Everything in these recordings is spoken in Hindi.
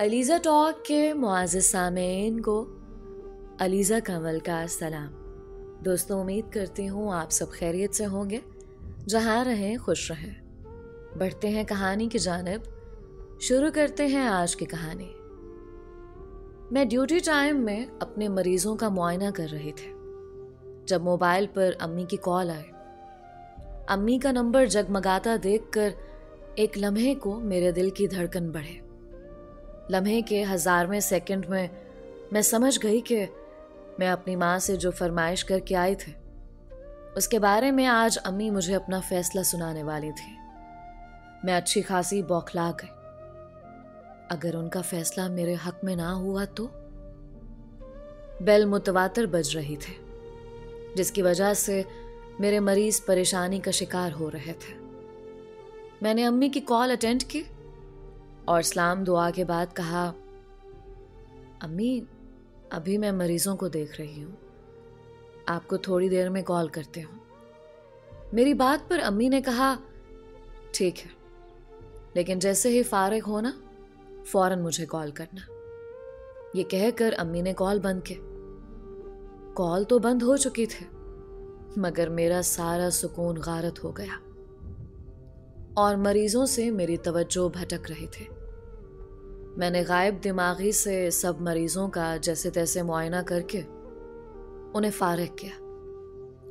अलीज़ा टॉक के मुआज़्ज़िज़ सामीन को अलीज़ा कंवल का सलाम। दोस्तों, उम्मीद करती हूँ आप सब खैरियत से होंगे, जहाँ रहें खुश रहें। बढ़ते हैं कहानी की जानिब, शुरू करते हैं आज की कहानी। मैं ड्यूटी टाइम में अपने मरीजों का मुआयना कर रही थी जब मोबाइल पर अम्मी की कॉल आई। अम्मी का नंबर जगमगाता देखकर एक लम्हे को मेरे दिल की धड़कन बढ़े। लम्हे के 1000वें सेकंड में मैं समझ गई कि मैं अपनी माँ से जो फरमाइश करके आई थी उसके बारे में आज अम्मी मुझे अपना फैसला सुनाने वाली थी। मैं अच्छी खासी बौखला गई। अगर उनका फैसला मेरे हक में ना हुआ तो? बेल मुतवातर बज रही थी, जिसकी वजह से मेरे मरीज परेशानी का शिकार हो रहे थे। मैंने अम्मी की कॉल अटेंड की और सलाम दुआ के बाद कहा, अम्मी अभी मैं मरीजों को देख रही हूँ, आपको थोड़ी देर में कॉल करते हूँ। मेरी बात पर अम्मी ने कहा, ठीक है, लेकिन जैसे ही फारिग हो ना फौरन मुझे कॉल करना। ये कहकर अम्मी ने कॉल बंद की। कॉल तो बंद हो चुकी थी, मगर मेरा सारा सुकून गारत हो गया और मरीजों से मेरी तवज्जो भटक रही थी। मैंने गायब दिमागी से सब मरीजों का जैसे तैसे मुआयना करके उन्हें फारिग किया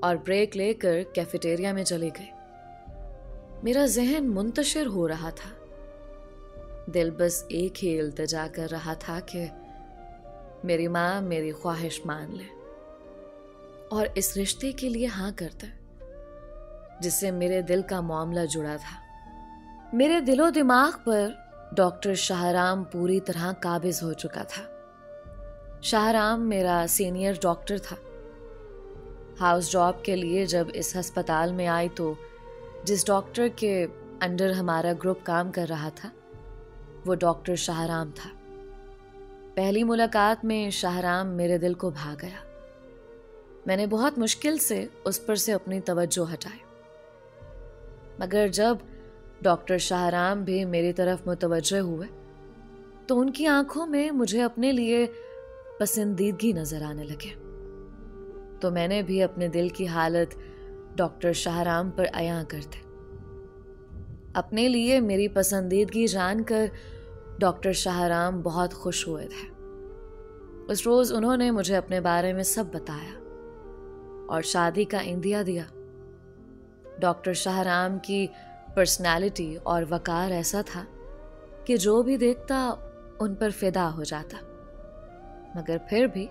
और ब्रेक लेकर कैफेटेरिया में चली गई। मेरा जहन मुंतशिर हो रहा था। दिल बस एक ही इल्तिजा कर रहा था कि मेरी माँ मेरी ख्वाहिश मान ले और इस रिश्ते के लिए हाँ कर दे जिससे मेरे दिल का मामला जुड़ा था। मेरे दिलो दिमाग पर डॉक्टर शाहराम पूरी तरह काबिज हो चुका था। शाहराम मेरा सीनियर डॉक्टर था। हाउस जॉब के लिए जब इस अस्पताल में आई तो जिस डॉक्टर के अंडर हमारा ग्रुप काम कर रहा था वो डॉक्टर शाहराम था। पहली मुलाकात में शाहराम मेरे दिल को भा गया। मैंने बहुत मुश्किल से उस पर से अपनी तवज्जो हटाई, मगर जब डॉक्टर शाहराम भी मेरी तरफ मुतवज्जह हुए तो उनकी आंखों में मुझे अपने लिए पसंदीदगी नजर आने लगे। तो मैंने भी अपने दिल की हालत डॉक्टर शाहराम पर अयां कर दी। अपने लिए मेरी पसंदीदगी जानकर डॉक्टर शाहराम बहुत खुश हुए थे। उस रोज उन्होंने मुझे अपने बारे में सब बताया और शादी का इंदिया दिया। डॉक्टर शाहराम की पर्सनालिटी और वकार ऐसा था कि जो भी देखता उन पर फिदा हो जाता, मगर फिर भी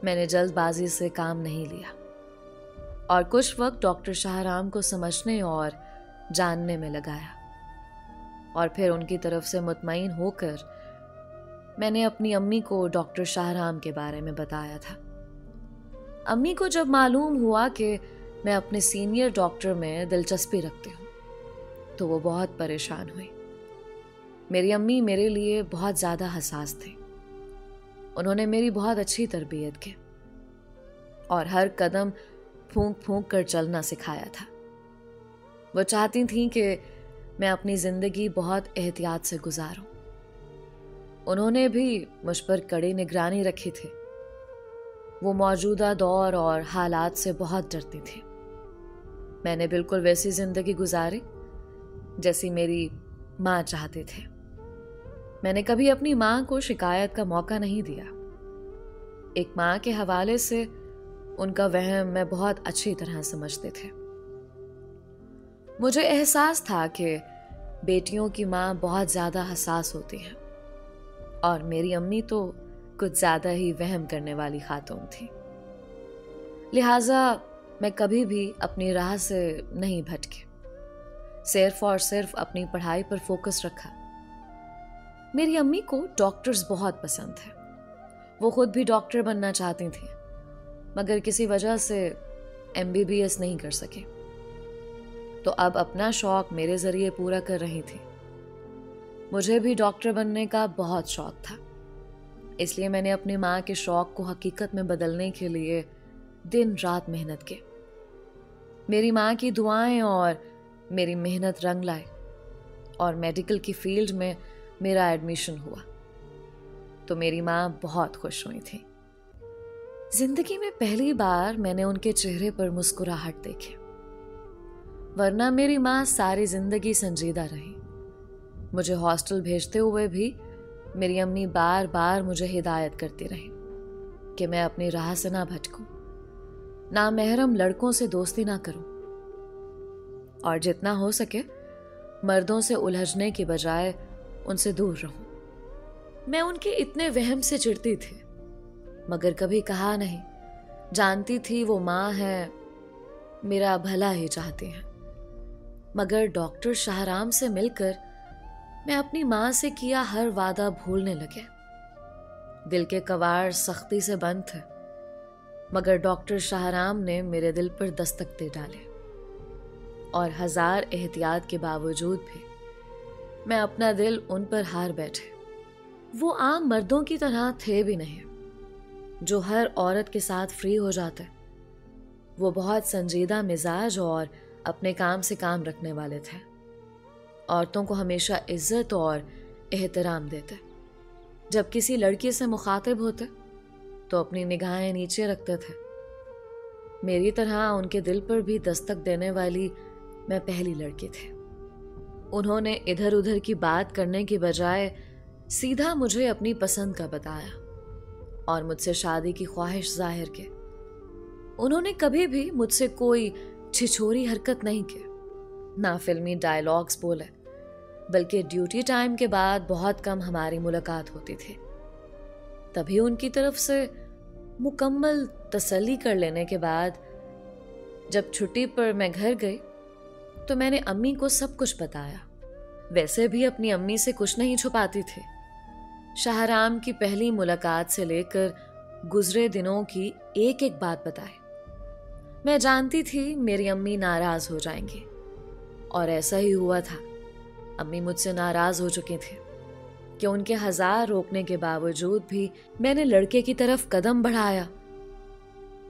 मैंने जल्दबाजी से काम नहीं लिया और कुछ वक्त डॉक्टर शाहराम को समझने और जानने में लगाया और फिर उनकी तरफ से मुतमईन होकर मैंने अपनी अम्मी को डॉक्टर शाहराम के बारे में बताया था। अम्मी को जब मालूम हुआ कि मैं अपने सीनियर डॉक्टर में दिलचस्पी रखती हूँ तो वो बहुत परेशान हुई। मेरी अम्मी मेरे लिए बहुत ज़्यादा हसास थी। उन्होंने मेरी बहुत अच्छी तरबियत की और हर कदम फूंक फूंक कर चलना सिखाया था। वो चाहती थीं कि मैं अपनी ज़िंदगी बहुत एहतियात से गुजारूं। उन्होंने भी मुझ पर कड़ी निगरानी रखी थी। वो मौजूदा दौर और हालात से बहुत डरती थी। मैंने बिल्कुल वैसी ज़िंदगी गुजारी जैसी मेरी माँ चाहते थे। मैंने कभी अपनी माँ को शिकायत का मौका नहीं दिया। एक माँ के हवाले से उनका वहम मैं बहुत अच्छी तरह समझते थे। मुझे एहसास था कि बेटियों की माँ बहुत ज़्यादा हसास होती हैं और मेरी अम्मी तो कुछ ज़्यादा ही वहम करने वाली खातून थी। लिहाजा मैं कभी भी अपनी राह से नहीं भटकी, सिर्फ और सिर्फ अपनी पढ़ाई पर फोकस रखा। मेरी अम्मी को डॉक्टर्स बहुत पसंद है। वो खुद भी डॉक्टर बनना चाहती थी, मगर किसी वजह से MBBS नहीं कर सके, तो अब अपना शौक मेरे जरिए पूरा कर रही थी। मुझे भी डॉक्टर बनने का बहुत शौक था, इसलिए मैंने अपनी माँ के शौक को हकीकत में बदलने के लिए दिन रात मेहनत की। मेरी माँ की दुआएं और मेरी मेहनत रंग लाई और मेडिकल की फील्ड में मेरा एडमिशन हुआ। तो मेरी माँ बहुत खुश हुई थी। जिंदगी में पहली बार मैंने उनके चेहरे पर मुस्कुराहट देखी, वरना मेरी माँ सारी जिंदगी संजीदा रही। मुझे हॉस्टल भेजते हुए भी मेरी अम्मी बार बार मुझे हिदायत करती रही कि मैं अपनी राह से ना भटकूं, ना महरम लड़कों से दोस्ती ना करूं, और जितना हो सके मर्दों से उलझने की बजाय उनसे दूर रहूं। मैं उनके इतने वहम से चिढ़ती थी, मगर कभी कहा नहीं। जानती थी वो माँ है, मेरा भला ही चाहती हैं। मगर डॉक्टर शाहराम से मिलकर मैं अपनी माँ से किया हर वादा भूलने लगे। दिल के कवाड़ सख्ती से बंद थे, मगर डॉक्टर शाहराम ने मेरे दिल पर दस्तक दे डाले, और 1000 एहतियात के बावजूद भी मैं अपना दिल उन पर हार बैठे। वो आम मर्दों की तरह थे भी नहीं जो हर औरत के साथ फ्री हो जाते। वो बहुत संजीदा मिजाज और अपने काम से काम रखने वाले थे। औरतों को हमेशा इज्जत और एहतराम देते। जब किसी लड़की से मुखातिब होते तो अपनी निगाहें नीचे रखते थे। मेरी तरह उनके दिल पर भी दस्तक देने वाली मैं पहली लड़की थी। उन्होंने इधर उधर की बात करने की बजाय सीधा मुझे अपनी पसंद का बताया और मुझसे शादी की ख्वाहिश जाहिर की। उन्होंने कभी भी मुझसे कोई छिछोरी हरकत नहीं की, ना फिल्मी डायलॉग्स बोले, बल्कि ड्यूटी टाइम के बाद बहुत कम हमारी मुलाकात होती थी। तभी उनकी तरफ से मुकम्मल तसल्ली कर लेने के बाद जब छुट्टी पर मैं घर गई तो मैंने अम्मी को सब कुछ बताया। वैसे भी अपनी अम्मी से कुछ नहीं छुपाती थी। शाहराम की पहली मुलाकात से लेकर गुजरे दिनों की एक एक बात बताई। मैं जानती थी मेरी अम्मी नाराज हो जाएंगी, और ऐसा ही हुआ था। अम्मी मुझसे नाराज हो चुकी थी कि उनके 1000 रोकने के बावजूद भी मैंने लड़के की तरफ कदम बढ़ाया,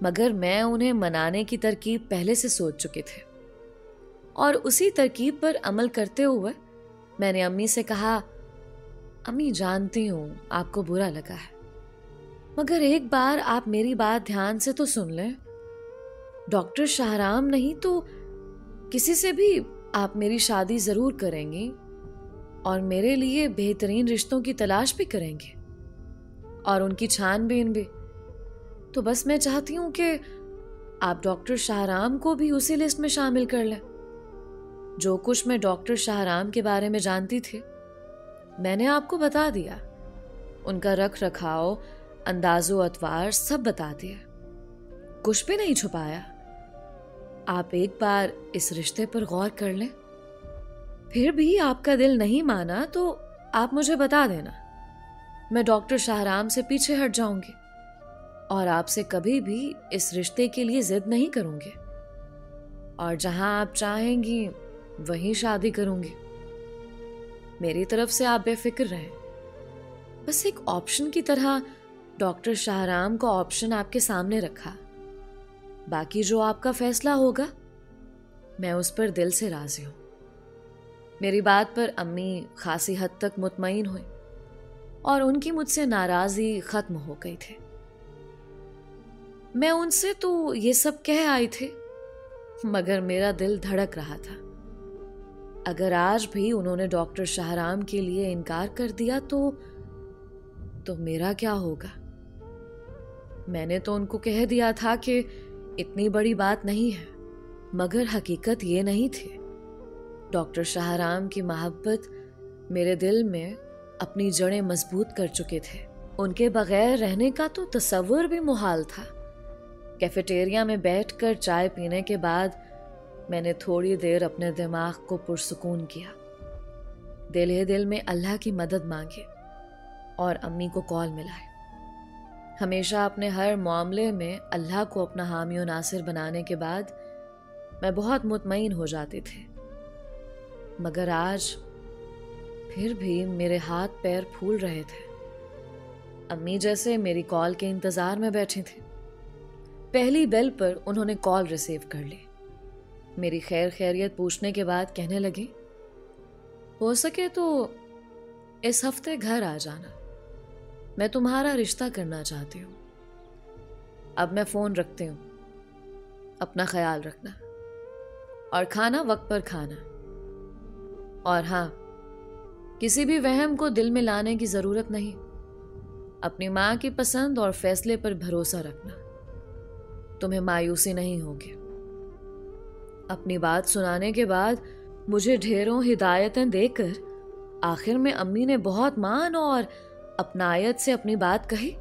मगर मैं उन्हें मनाने की तरकीब पहले से सोच चुकी थी, और उसी तरकीब पर अमल करते हुए मैंने अम्मी से कहा, अम्मी जानती हूं आपको बुरा लगा है, मगर एक बार आप मेरी बात ध्यान से तो सुन लें। डॉक्टर शाहराम नहीं तो किसी से भी आप मेरी शादी जरूर करेंगी और मेरे लिए बेहतरीन रिश्तों की तलाश भी करेंगे और उनकी छानबीन भी। तो बस मैं चाहती हूं कि आप डॉक्टर शाहराम को भी उसी लिस्ट में शामिल कर लें। जो कुछ मैं डॉक्टर शाहराम के बारे में जानती थी मैंने आपको बता दिया। उनका रख रखाव, अंदाजो अतवार सब बता दिया, कुछ भी नहीं छुपाया। आप एक बार इस रिश्ते पर गौर कर लें। फिर भी आपका दिल नहीं माना तो आप मुझे बता देना। मैं डॉक्टर शाहराम से पीछे हट जाऊंगी और आपसे कभी भी इस रिश्ते के लिए जिद नहीं करूंगी, और जहां आप चाहेंगी वहीं शादी करूंगी। मेरी तरफ से आप बेफिक्र रहें। बस एक ऑप्शन की तरह डॉक्टर शाहराम का ऑप्शन आपके सामने रखा। बाकी जो आपका फैसला होगा मैं उस पर दिल से राजी हूं। मेरी बात पर अम्मी खासी हद तक मुतमईन हुई और उनकी मुझसे नाराजगी खत्म हो गई थी। मैं उनसे तो ये सब कह आई थी, मगर मेरा दिल धड़क रहा था। अगर आज भी उन्होंने डॉक्टर शाहराम के लिए इनकार कर दिया तो मेरा क्या होगा? मैंने तो उनको कह दिया था कि इतनी बड़ी बात नहीं है, मगर हकीकत ये नहीं थी। डॉक्टर शाहराम की मोहब्बत मेरे दिल में अपनी जड़ें मजबूत कर चुके थे। उनके बगैर रहने का तो तसव्वुर भी मुहाल था। कैफेटेरिया में बैठकर चाय पीने के बाद मैंने थोड़ी देर अपने दिमाग को पुरसुकून किया। दिल ही दिल में अल्लाह की मदद मांगी और अम्मी को कॉल मिलाए। हमेशा अपने हर मामले में अल्लाह को अपना हामी और नासिर बनाने के बाद मैं बहुत मुतमईन हो जाती थी, मगर आज फिर भी मेरे हाथ पैर फूल रहे थे। अम्मी जैसे मेरी कॉल के इंतजार में बैठी थी। पहली बेल पर उन्होंने कॉल रिसीव कर ली। मेरी खैर खैरियत पूछने के बाद कहने लगी, हो सके तो इस हफ्ते घर आ जाना। मैं तुम्हारा रिश्ता करना चाहती हूँ। अब मैं फ़ोन रखती हूँ। अपना ख्याल रखना और खाना वक्त पर खाना। और हाँ, किसी भी वहम को दिल में लाने की ज़रूरत नहीं। अपनी माँ की पसंद और फैसले पर भरोसा रखना, तुम्हें मायूसी नहीं होगी। अपनी बात सुनाने के बाद मुझे ढेरों हिदायतें देकर आखिर में अम्मी ने बहुत मान और अपनायत से अपनी बात कही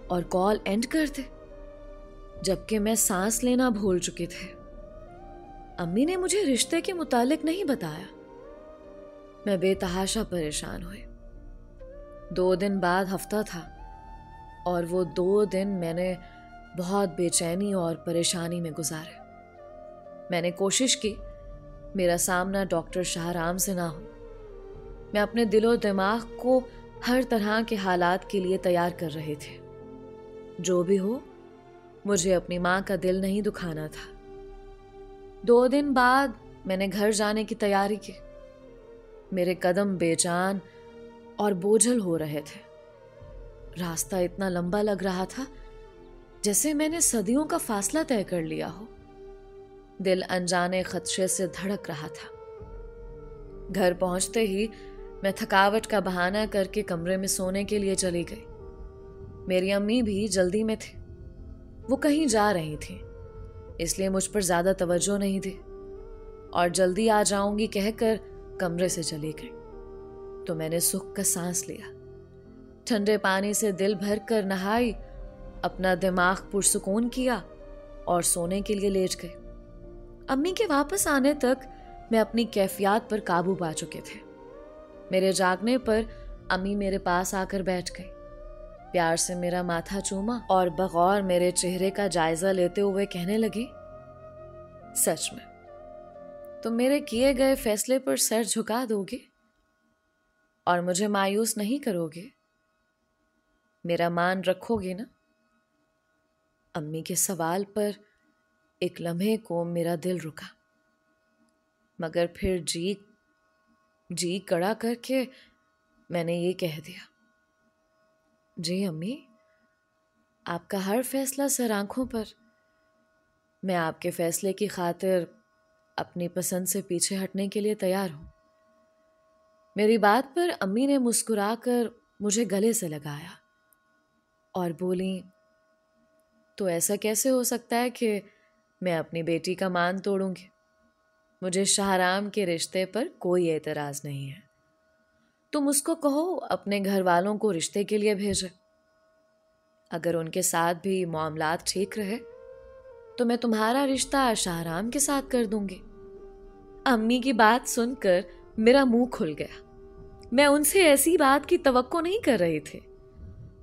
और कॉल एंड कर दे, जबकि मैं सांस लेना भूल चुकी थी। अम्मी ने मुझे रिश्ते के मुतालिक नहीं बताया। मैं बेतहाशा परेशान हुई। 2 दिन बाद हफ्ता था और वो 2 दिन मैंने बहुत बेचैनी और परेशानी में गुजारे। मैंने कोशिश की मेरा सामना डॉक्टर शाहराम से ना हो। मैं अपने दिलो दिमाग को हर तरह के हालात के लिए तैयार कर रहे थे। जो भी हो, मुझे अपनी माँ का दिल नहीं दुखाना था। 2 दिन बाद मैंने घर जाने की तैयारी की। मेरे कदम बेजान और बोझल हो रहे थे। रास्ता इतना लंबा लग रहा था जैसे मैंने सदियों का फासला तय कर लिया हो। दिल अनजाने खदशे से धड़क रहा था। घर पहुंचते ही मैं थकावट का बहाना करके कमरे में सोने के लिए चली गई। मेरी अम्मी भी जल्दी में थी। वो कहीं जा रही थी, इसलिए मुझ पर ज्यादा तवज्जो नहीं दी और जल्दी आ जाऊंगी कहकर कमरे से चली गई। तो मैंने सुख का सांस लिया, ठंडे पानी से दिल भर कर नहाई, अपना दिमाग पुरसुकून किया और सोने के लिए लेट गई। अम्मी के वापस आने तक मैं अपनी कैफियत पर काबू पा चुके थे। मेरे जागने पर अम्मी मेरे पास आकर बैठ गई, प्यार से मेरा माथा चूमा और बगौर मेरे चेहरे का जायजा लेते हुए कहने लगी, सच में तुम मेरे किए गए फैसले पर सर झुका दोगे और मुझे मायूस नहीं करोगे? मेरा मान रखोगे ना? अम्मी के सवाल पर एक लम्हे को मेरा दिल रुका, मगर फिर जी कड़ा करके मैंने ये कह दिया, जी अम्मी, आपका हर फैसला सर आंखों पर। मैं आपके फैसले की खातिर अपनी पसंद से पीछे हटने के लिए तैयार हूं। मेरी बात पर अम्मी ने मुस्कुराकर मुझे गले से लगाया और बोली, तो ऐसा कैसे हो सकता है कि मैं अपनी बेटी का मान तोड़ूंगी? मुझे शाहराम के रिश्ते पर कोई एतराज नहीं है। तुम उसको कहो अपने घर वालों को रिश्ते के लिए भेजे। अगर उनके साथ भी मामलात ठीक रहे तो मैं तुम्हारा रिश्ता शाहराम के साथ कर दूंगी। अम्मी की बात सुनकर मेरा मुंह खुल गया। मैं उनसे ऐसी बात की तवक्को नहीं कर रही थी।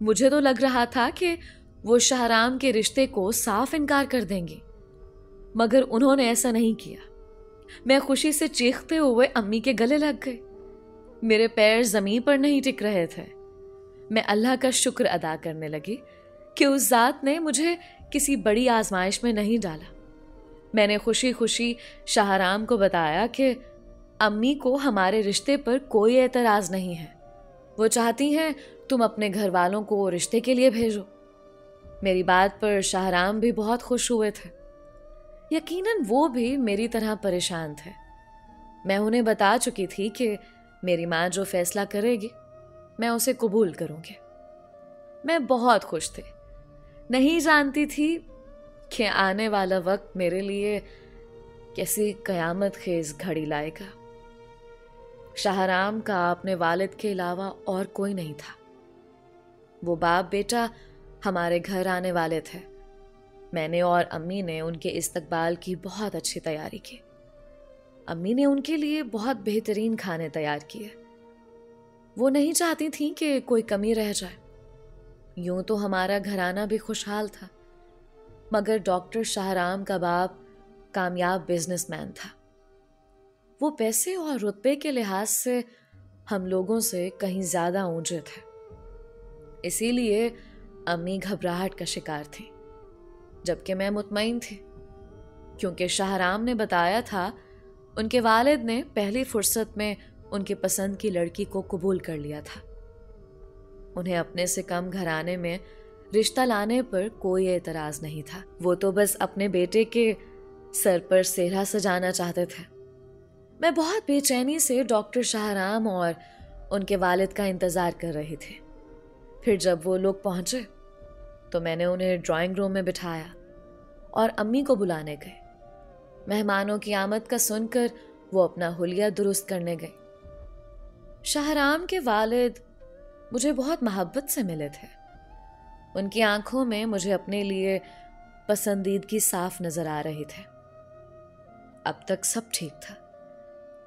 मुझे तो लग रहा था कि वो शाहराम के रिश्ते को साफ इनकार कर देंगी, मगर उन्होंने ऐसा नहीं किया। मैं खुशी से चीखते हुए अम्मी के गले लग गई। मेरे पैर जमीन पर नहीं टिक रहे थे। मैं अल्लाह का शुक्र अदा करने लगी कि उस जात ने मुझे किसी बड़ी आजमाइश में नहीं डाला। मैंने खुशी खुशी शाहराम को बताया कि अम्मी को हमारे रिश्ते पर कोई एतराज नहीं है। वो चाहती हैं तुम अपने घर वालों को रिश्ते के लिए भेजो। मेरी बात पर शाहराम भी बहुत खुश हुए थे। यकीनन वो भी मेरी तरह परेशान थे। मैं उन्हें बता चुकी थी कि मेरी माँ जो फैसला करेगी मैं उसे कबूल करूंगी। मैं बहुत खुश थी। नहीं जानती थी कि आने वाला वक्त मेरे लिए कैसी कयामत खेज घड़ी लाएगा। शाहराम का अपने वालिद के अलावा और कोई नहीं था। वो बाप बेटा हमारे घर आने वाले थे। मैंने और अम्मी ने उनके इस्तकबाल की बहुत अच्छी तैयारी की। अम्मी ने उनके लिए बहुत बेहतरीन खाने तैयार किए। वो नहीं चाहती थी कि कोई कमी रह जाए। यूं तो हमारा घराना भी खुशहाल था, मगर डॉक्टर शाहराम का बाप कामयाब बिजनेसमैन था। वो पैसे और रुतबे के लिहाज से हम लोगों से कहीं ज्यादा ऊंचे थे। इसीलिए अम्मी घबराहट का शिकार थी, जबकि मैं मुतमईन थी, क्योंकि शाहराम ने बताया था उनके वालिद ने पहली फुर्सत में उनके पसंद की लड़की को कबूल कर लिया था। उन्हें अपने से कम घराने में रिश्ता लाने पर कोई एतराज नहीं था। वो तो बस अपने बेटे के सर पर सेहरा सजाना चाहते थे। मैं बहुत बेचैनी से डॉक्टर शाहराम और उनके वालिद का इंतज़ार कर रही थी। फिर जब वो लोग पहुंचे तो मैंने उन्हें ड्राइंग रूम में बिठाया और अम्मी को बुलाने गए। मेहमानों की आमद का सुनकर वो अपना हुलिया दुरुस्त करने गए। शाहराम के वालिद मुझे बहुत मोहब्बत से मिले थे। उनकी आंखों में मुझे अपने लिए पसंदीदगी साफ नजर आ रही थी। अब तक सब ठीक था।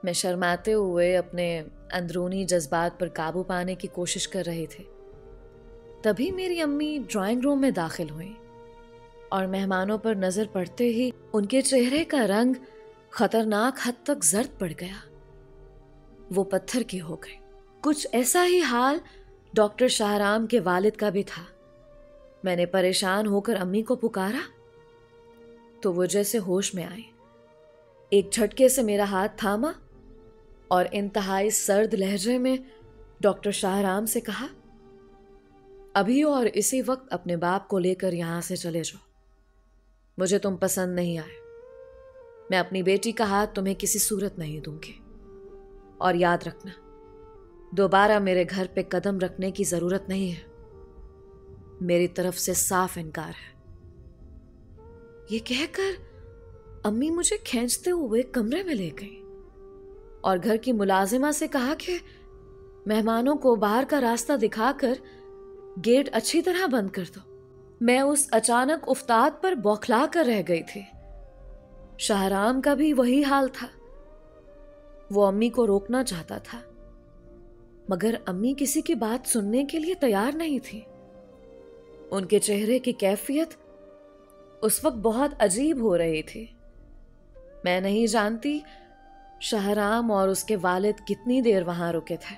मैं शर्माते हुए अपने अंदरूनी जज्बात पर काबू पाने की कोशिश कर रही थी। तभी मेरी अम्मी ड्राइंग रूम में दाखिल हुई और मेहमानों पर नजर पड़ते ही उनके चेहरे का रंग खतरनाक हद तक जर्द पड़ गया। वो पत्थर की हो गई। कुछ ऐसा ही हाल डॉक्टर शाहराम के वालिद का भी था। मैंने परेशान होकर अम्मी को पुकारा तो वो जैसे होश में आई। एक झटके से मेरा हाथ थामा और इंतहाई सर्द लहजे में डॉक्टर शाहराम से कहा, अभी और इसी वक्त अपने बाप को लेकर यहां से चले जाओ। मुझे तुम पसंद नहीं आए। मैं अपनी बेटी का हाथ तुम्हें किसी सूरत नहीं दूंगी। और याद रखना, दोबारा मेरे घर पे कदम रखने की जरूरत नहीं है। मेरी तरफ से साफ इनकार है। ये कहकर अम्मी मुझे खींचते हुए कमरे में ले गई और घर की मुलाजिमा से कहा कि मेहमानों को बाहर का रास्ता दिखाकर गेट अच्छी तरह बंद कर दो। मैं उस अचानक उफ्ताद पर बौखला कर रह गई थी। शाहराम का भी वही हाल था। वो अम्मी को रोकना चाहता था, मगर अम्मी किसी की बात सुनने के लिए तैयार नहीं थी। उनके चेहरे की कैफियत उस वक्त बहुत अजीब हो रही थी। मैं नहीं जानती शाहराम और उसके वालिद कितनी देर वहां रुके थे।